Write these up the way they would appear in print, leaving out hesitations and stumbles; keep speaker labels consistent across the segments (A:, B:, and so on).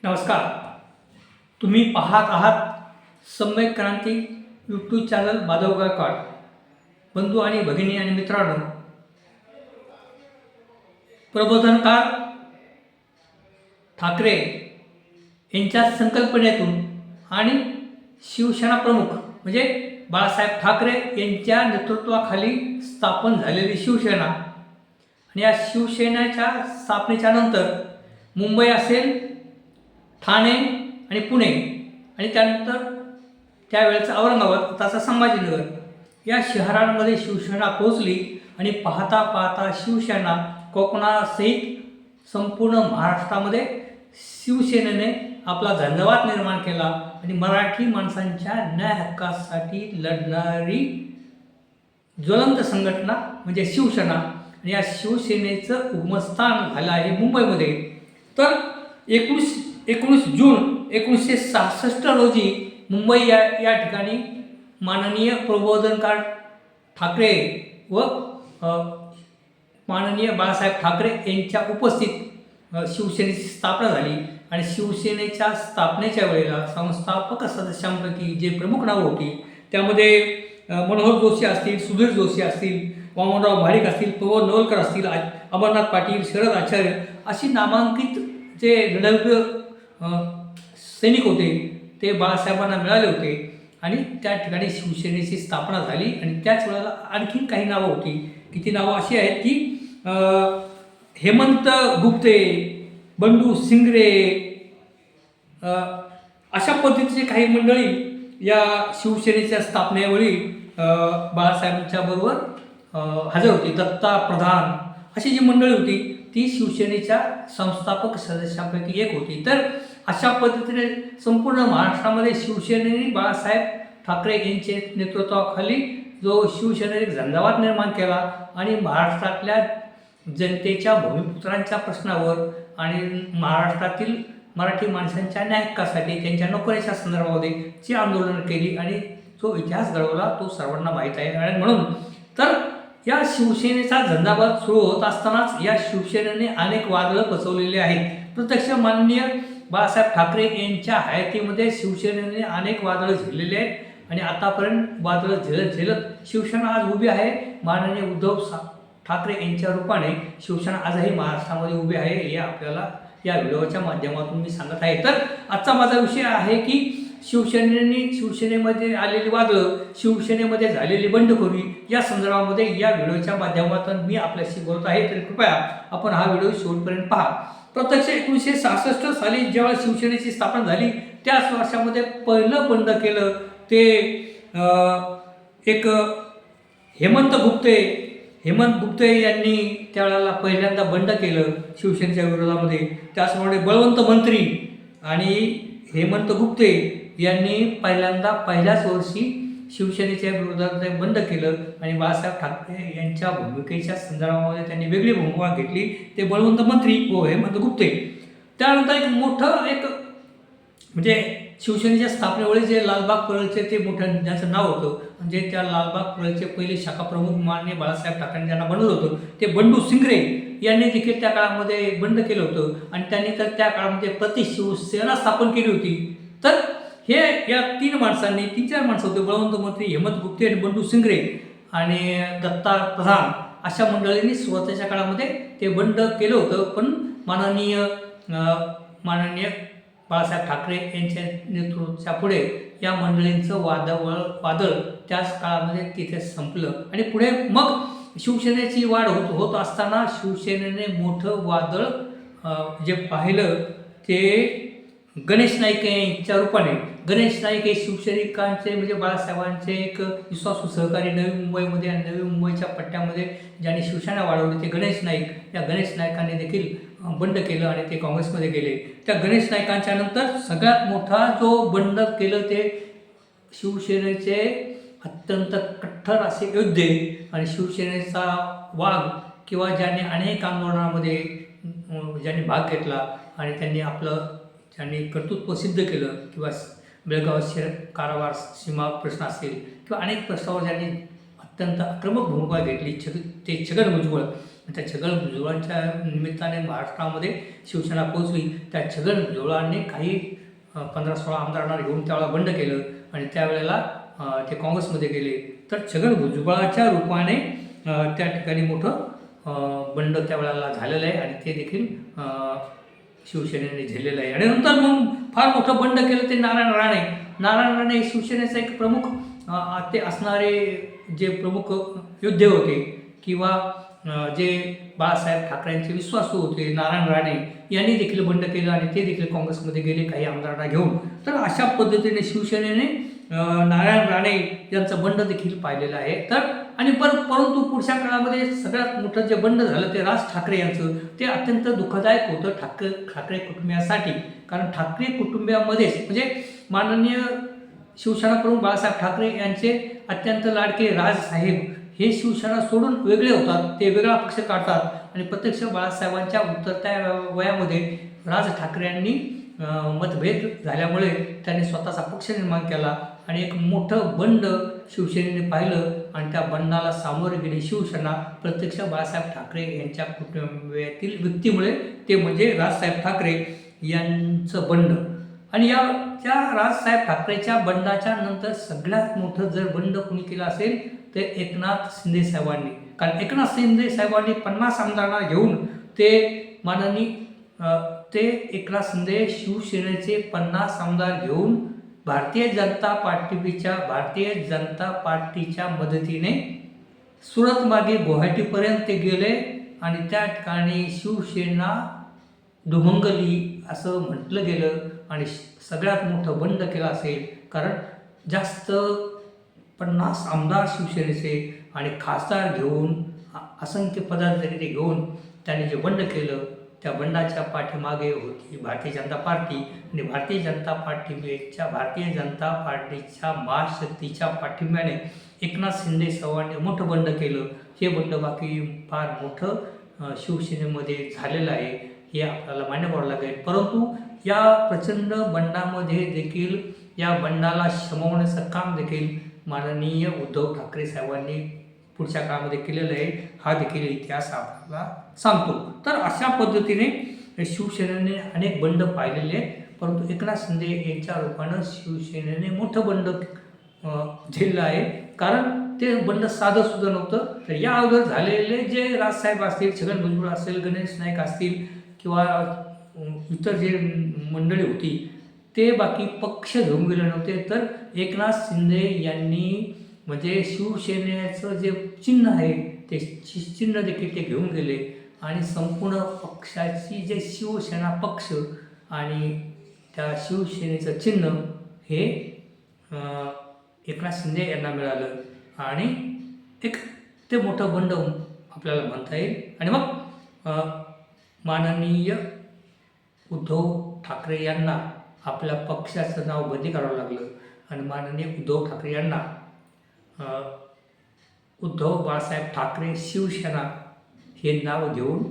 A: नमस्कार. तुम्ही पाहत आहात सम्यक क्रांती यूट्यूब चॅनल माधव गायकवाड. बंधू आणि भगिनी आणि मित्रांनो, प्रबोधनकार ठाकरे यांच्या संकल्पनेतून आणि शिवसेना प्रमुख म्हणजे बाळासाहेब ठाकरे यांच्या नेतृत्वाखाली स्थापन झालेली शिवसेना आणि या शिवसेनेच्या स्थापनेच्या नंतर मुंबई असेल, ठाणे आणि पुणे आणि त्यानंतर त्यावेळेचा औरंगाबाद, आताचा संभाजीनगर या शहरांमध्ये शिवसेना पोहोचली आणि पाहता पाहता शिवसेना कोकणासहित संपूर्ण महाराष्ट्रामध्ये शिवसेनेने आपला झंझावात निर्माण केला आणि मराठी माणसांच्या न्याय हक्कासाठी लढणारी ज्वलंत संघटना म्हणजे शिवसेना आणि या शिवसेनेचं उगमस्थान झालं आहे मुंबईमध्ये. तर 19 जून 1966 रोजी मुंबई या ठिकाणी माननीय प्रबोधनकार ठाकरे व माननीय बाळासाहेब ठाकरे यांच्या उपस्थित शिवसेनेची स्थापना झाली आणि शिवसेनेच्या स्थापनेच्या वेळेला संस्थापक सदस्यांपैकी जे प्रमुख नावं होती त्यामध्ये मनोहर जोशी असतील, सुधीर जोशी असतील, वामनराव भाडिक असतील, पवन नवलकर असतील, अमरनाथ पाटील, शरद आचार्य अशी नामांकित जे लढवय सैनिक होते ते बाळासाहेबांना मिळाले होते आणि त्या ठिकाणी शिवसेनेची स्थापना झाली. आणि त्याच वेळेला आणखीन काही नावं होती. किती नावं अशी आहेत की हेमंत गुप्ते, बंडू सिंगरे अशा पद्धतीचे काही मंडळी या शिवसेनेच्या स्थापनेवेळी बाळासाहेबांच्या बरोबर हजर होती. दत्ता प्रधान अशी जी मंडळी होती ती शिवसेनेच्या संस्थापक सदस्यांपैकी एक होती. तर अशा पद्धतीने संपूर्ण महाराष्ट्रामध्ये शिवसेनेने बाळासाहेब ठाकरे यांच्या नेतृत्वाखाली जो शिवसेनेने झंझावात निर्माण केला आणि महाराष्ट्रातल्या जनतेच्या भूमिपुत्रांच्या प्रश्नावर आणि महाराष्ट्रातील मराठी माणसांच्या न्याय हक्कासाठी त्यांच्या नोकरीच्या संदर्भामध्ये जी आंदोलनं केली आणि जो इतिहास घडवला तो सर्वांना माहीत आहे. आणि म्हणून तर या शिवसेनेचा झंझावात सुरू होत असतानाच या शिवसेनेने अनेक वादळं पचवलेली आहेत. प्रत्यक्ष माननीय बाळासाहेब ठाकरे यांच्या हयातीमध्ये शिवसेनेने अनेक वादळं झेललेली आहेत आणि आतापर्यंत वादळं झेलत शिवसेना आज उभी आहे. माननीय उद्धव ठाकरे यांच्या रूपाने शिवसेना आजही महाराष्ट्रामध्ये उभी आहे हे आपल्याला या व्हिडिओच्या माध्यमातून मी सांगत आहे. तर आजचा माझा विषय आहे की शिवसेनेमध्ये आलेली वादळं, शिवसेनेमध्ये झालेली बंडखोरी या संदर्भामध्ये या व्हिडिओच्या माध्यमातून मी आपल्याशी बोलत आहे. तर कृपया आपण हा व्हिडिओ शेवटपर्यंत पहा. प्रत्यक्ष 1966 साली जेव्हा शिवसेनेची स्थापना झाली त्याच वर्षामध्ये पहिलं बंड केलं ते एक हेमंत गुप्ते यांनी त्यावेळेला पहिल्यांदा बंड केलं शिवसेनेच्या विरोधामध्ये. त्याचप्रमाणे बळवंत मंत्री आणि हेमंत गुप्ते यांनी पहिल्याच वर्षी शिवसेनेच्या विरोधात बंड केलं आणि बाळासाहेब ठाकरे यांच्या भूमिकेच्या संदर्भामध्ये त्यांनी वेगळी भूमिका घेतली. ते बळवंत मंत्री व हेमंत गुप्ते. त्यानंतर एक मोठं म्हणजे शिवसेनेच्या स्थापनेवेळी जे लालबाग परळचे ते मोठं ज्याचं नाव होतं म्हणजे त्या लालबाग परळचे पहिले शाखा प्रमुख माननीय बाळासाहेब ठाकरे ज्यांना बनवलं होतं ते बंडू सिंगरे यांनी देखील त्या काळामध्ये बंड केलं होतं आणि त्यांनी तर त्या काळामध्ये प्रतिशिवसेना स्थापन केली होती. तर हे या तीन चार माणसं होते, बळवंत मंत्री, हेमंत गुप्ते आणि बंडू सिंगरे आणि दत्ता प्रधान अशा मंडळींनी सुरुवातीच्या काळामध्ये ते बंड केलं होतं. पण माननीय बाळासाहेब ठाकरे यांच्या नेतृत्वाच्या पुढे या मंडळींचं वादळ त्याच काळामध्ये तिथे संपलं आणि पुढे मग शिवसेनेची वाढ होत असताना शिवसेनेने मोठं वादळ जे पाहिलं ते गणेश नाईक यांच्या रूपाने. गणेश नाईक हे शिवसैनिकांचे म्हणजे बाळासाहेबांचे एक विश्वासू सहकारी नवी मुंबईमध्ये आणि नवी मुंबईच्या पट्ट्यामध्ये ज्यांनी शिवसेना वाढवली ते गणेश नाईक. या गणेश नाईकांनी देखील बंड केलं आणि ते काँग्रेसमध्ये गेले. त्या गणेश नाईकांच्या नंतर सगळ्यात मोठा जो बंड केलं ते शिवसेनेचे अत्यंत कठ्ठर असे योद्धे आणि शिवसेनेचा वाघ किंवा ज्यांनी अनेक आंदोलनामध्ये ज्यांनी भाग घेतला आणि त्यांनी कर्तृत्व सिद्ध केलं किंवा बेळगाव कारावार सीमा प्रश्न असेल किंवा अनेक प्रश्नावर ज्यांनी अत्यंत आक्रमक भूमिका घेतली ते छगन भुजबळ त्या छगन भुजबळांच्या निमित्ताने महाराष्ट्रामध्ये शिवसेना पोहोचली. त्या छगन भुजबळांनी काही 15-16 आमदारांना घेऊन त्यावेळेला बंड केलं आणि त्यावेळेला ते काँग्रेसमध्ये गेले. तर छगन भुजबळाच्या रूपाने त्या ठिकाणी मोठं बंड त्यावेळेला झालेलं आहे आणि ते देखील शिवसेनेने झेललेलं आहे. आणि नंतर मग फार मोठं बंड केलं ते नारायण राणे शिवसेनेचा एक प्रमुख ते असणारे जे प्रमुख योद्धे होते किंवा जे बाळासाहेब ठाकरेंचे विश्वासू होते नारायण राणे यांनी देखील बंड केलं आणि ते देखील काँग्रेसमध्ये गेले काही आमदारांना घेऊन. तर अशा पद्धतीने शिवसेनेने नारायण राणे यांचं बंड देखील पाहिलेलं आहे. तर आणि परंतु पुढच्या काळामध्ये सगळ्यात मोठं जे बंड झालं ते राज ठाकरे यांचं. ते अत्यंत दुःखदायक होतं ठाकरे कुटुंबियासाठी. कारण ठाकरे कुटुंबियामध्येच म्हणजे माननीय शिवसेना प्रमुख बाळासाहेब ठाकरे यांचे अत्यंत लाडके राजसाहेब हे शिवसेना सोडून वेगळे होतात. ते वेगळा पक्ष काढतात आणि प्रत्यक्ष बाळासाहेबांच्या उतरत्या वयामध्ये राज ठाकरेंनी मतभेद झाल्यामुळे त्यांनी स्वतःचा पक्ष निर्माण केला आणि एक मोठं बंड शिवसेनेने पाहिलं आणि त्या बंडाला सामोरे गेली शिवसेना प्रत्यक्ष बाळासाहेब ठाकरे यांच्या कुटुंबातील व्यक्तीमुळे. ते म्हणजे राजसाहेब ठाकरे यांचं बंड. आणि त्या राजसाहेब ठाकरेच्या बंडाच्या नंतर सगळ्यात मोठं जर बंड कोणी केलं असेल ते एकनाथ शिंदे साहेबांनी. कारण एकनाथ शिंदे साहेबांनी 50 आमदारांना घेऊन ते एकनाथ शिंदे शिवसेनेचे 50 आमदार घेऊन भारतीय जनता पार्टीच्या मदतीने सुरत मागे गुवाहाटीपर्यंत ते गेले आणि त्या ठिकाणी शिवसेना दुमंगली असं म्हटलं गेलं आणि सगळ्यात मोठं बंड केलं असेल. कारण जास्त 50 आमदार शिवसेनेचे आणि खासदार घेऊन असंख्य पदाधिकारी घेऊन त्यांनी जे बंड केलं त्या बंडाच्या पाठीमागे होती भारतीय जनता पार्टी. आणि भारतीय जनता पार्टीच्या महाशक्तीच्या पाठिंब्याने एकनाथ शिंदे साहेबांनी मोठं बंड केलं. हे बंड बाकी फार मोठं शिवसेनेमध्ये झालेलं आहे हे आपल्याला मान्य करावं लागेल. परंतु या प्रचंड बंडामध्ये देखील या बंडाला शमवण्याचं काम देखील माननीय उद्धव ठाकरे साहेबांनी पुढच्या काळामध्ये केलेलं आहे. हा देखील इतिहास आपल्याला सांगतो. तर अशा पद्धतीने शिवसेनेने अनेक बंड पाहिलेले आहेत. परंतु एकनाथ शिंदे यांच्या रूपानं शिवसेनेने मोठं बंड झेललं आहे. कारण ते बंड साधंसुद्धा नव्हतं. तर या अगोदर झालेले जे राजसाहेब असतील छगन भुजबळ असेल गणेश नाईक असतील किंवा इतर जे मंडळी होती ते बाकी पक्ष घेऊन गेले नव्हते. तर एकनाथ शिंदे यांनी म्हणजे शिवसेनेचं जे चिन्ह आहे ते चिन्ह देखील ते घेऊन गेले आणि संपूर्ण पक्षाची जे शिवसेना पक्ष आणि त्या शिवसेनेचं चिन्ह हे एकनाथ शिंदे यांना मिळालं आणि ते मोठं बंड आपल्याला म्हणता येईल. आणि मग माननीय उद्धव ठाकरे यांना आपल्या पक्षाचं नाव बदली करावं लागलं आणि माननीय उद्धव ठाकरे यांना उद्धव बाळासाहेब ठाकरे शिवसेना हे नाव घेऊन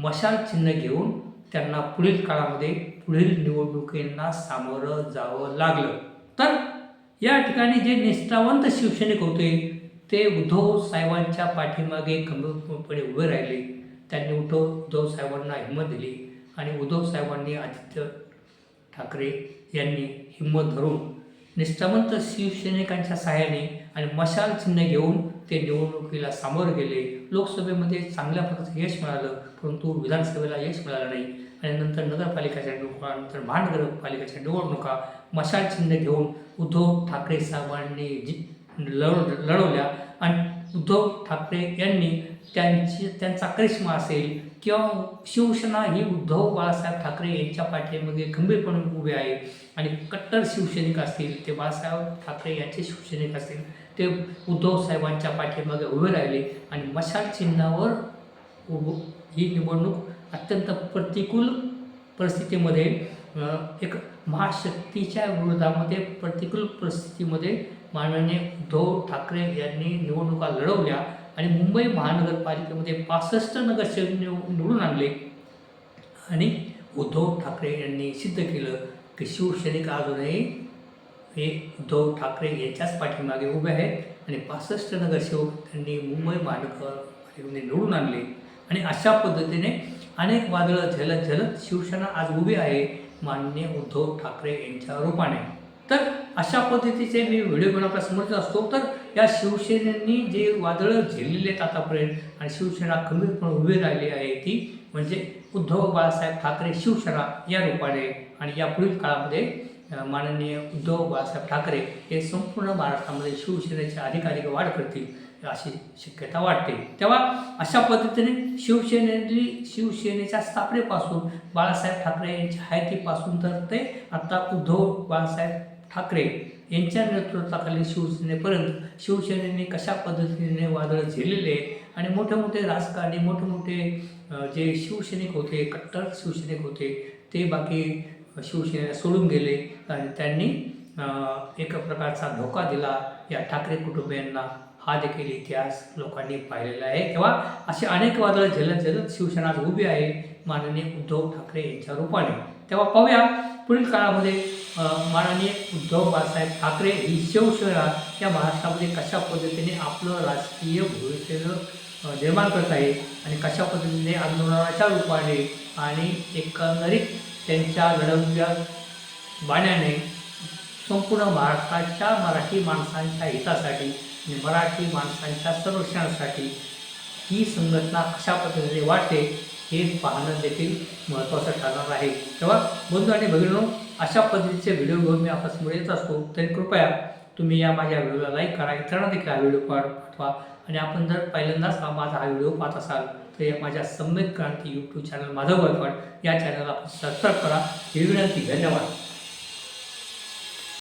A: मशाल चिन्ह घेऊन त्यांना पुढील काळामध्ये पुढील निवडणुकींना सामोरं जावं लागलं. तर या ठिकाणी जे निष्ठावंत शिवसैनिक होते ते उद्धव साहेबांच्या पाठीमागे खंबीरपणे उभे राहिले. त्यांनी उद्धव साहेबांना हिंमत दिली आणि उद्धव साहेबांनी आदित्य ठाकरे यांनी हिंमत धरून निष्ठावंत शिवसैनिकांच्या सहाय्याने आणि मशाल चिन्ह घेऊन ते निवडणुकीला सामोरे गेले. लोकसभेमध्ये चांगल्या प्रकारचं यश मिळालं परंतु विधानसभेला यश मिळालं नाही. आणि नंतर नगरपालिकेच्या निवडणुका नंतर महानगरपालिकेच्या निवडणुका मशाल चिन्ह घेऊन उद्धव ठाकरे साहेबांनी लढवल्या आणि उद्धव ठाकरे यांनी त्यांचा करिश्मा असेल किंवा शिवसेना ही उद्धव बाळासाहेब ठाकरे यांच्या पाठीमागे खंबीरपणे उभे आहे आणि कट्टर शिवसैनिक असतील ते बाळासाहेब ठाकरे यांचे शिवसैनिक असतील ते उद्धव साहेबांच्या पाठीमागे उभे राहिले आणि मशाल चिन्हावर ही निवडणूक अत्यंत प्रतिकूल परिस्थितीमध्ये एक महाशक्तीच्या विरोधामध्ये प्रतिकूल परिस्थितीमध्ये माननीय उद्धव ठाकरे यांनी निवडणुका लढवल्या आणि मुंबई महानगरपालिकेमध्ये 65 नगरसेवक निवडून आणले. आणि उद्धव ठाकरे यांनी सिद्ध केलं की शिवसैनिक अजूनही हे उद्धव ठाकरे यांच्याच पाठीमागे उभे आहेत आणि 65 नगरसेवक त्यांनी मुंबई महानगरपालिकेमध्ये निवडून आणले. आणि अशा पद्धतीने अनेक वादळं झेलत झेलत शिवसेना आज उभी आहे माननीय उद्धव ठाकरे यांच्या रूपाने. तर अशा पद्धतीचे मी व्हिडिओ घेऊन आपल्या समोर असतो. तर या शिवसेनेनी जे वादळं झेललेले आहेत आतापर्यंत आणि शिवसेना खंबीरपणे उभी राहिली आहे ती म्हणजे उद्धव बाळासाहेब ठाकरे शिवसेना या रूपाने. आणि यापुढील काळामध्ये माननीय उद्धव बाळासाहेब ठाकरे हे संपूर्ण महाराष्ट्रामध्ये शिवसेनेच्या अधिकाधिक वाढ करतील अशी शक्यता वाटते. तेव्हा अशा पद्धतीने शिवसेनेच्या स्थापनेपासून बाळासाहेब ठाकरे यांच्या हयातीपासून तर ते आता उद्धव बाळासाहेब ठाकरे यांच्या नेतृत्वाखाली शिवसेनेपर्यंत शिवसेनेने कशा पद्धतीने वादळ झेललेले आणि मोठे मोठे राजकारणी मोठे मोठे जे शिवसैनिक होते कट्टर शिवसैनिक होते ते बाकी शिवसेनेला सोडून गेले आणि त्यांनी एक प्रकारचा धोका दिला या ठाकरे कुटुंबियांना. हा देखील इतिहास लोकांनी पाहिलेला आहे. तेव्हा असे अनेक वादळं झेलत झेलत शिवसेना आज उभी आहे माननीय उद्धव ठाकरे यांच्या रूपाने. तेव्हा पाहूया पुढील काळामध्ये माननीय उद्धव बाळासाहेब ठाकरे ही शिवसेना या महाराष्ट्रामध्ये कशा पद्धतीने आपलं राजकीय भविष्य निर्माण करत आहे आणि कशा पद्धतीने आंदोलनाच्या रूपाने आणि एकंदरीत त्यांच्या लढवलेल्या बाण्याने संपूर्ण महाराष्ट्राच्या मराठी माणसांच्या हितासाठी आणि मराठी माणसांच्या संरक्षणासाठी ही संघटना कशा पद्धतीने वाटते हे पाहणं देखील महत्त्वाचं ठरणार आहे. तेव्हा बंधू आणि भगिनींनो, अशा पद्धतीचे व्हिडिओ घेऊन मी आपल्यासमोर येत असतो. तरी कृपया तुम्ही या माझ्या व्हिडिओला लाईक करा, इतरांना देखील हा व्हिडिओ पाठवा. आणि आपण जर पहिल्यांदाच माझा हा व्हिडिओ पाहत असाल तर या माझ्या सम्यक क्रांती यूट्यूब चॅनल माधव गायकवाड या चॅनलला आपण सबस्क्राईब करा ही विनंती. धन्यवाद.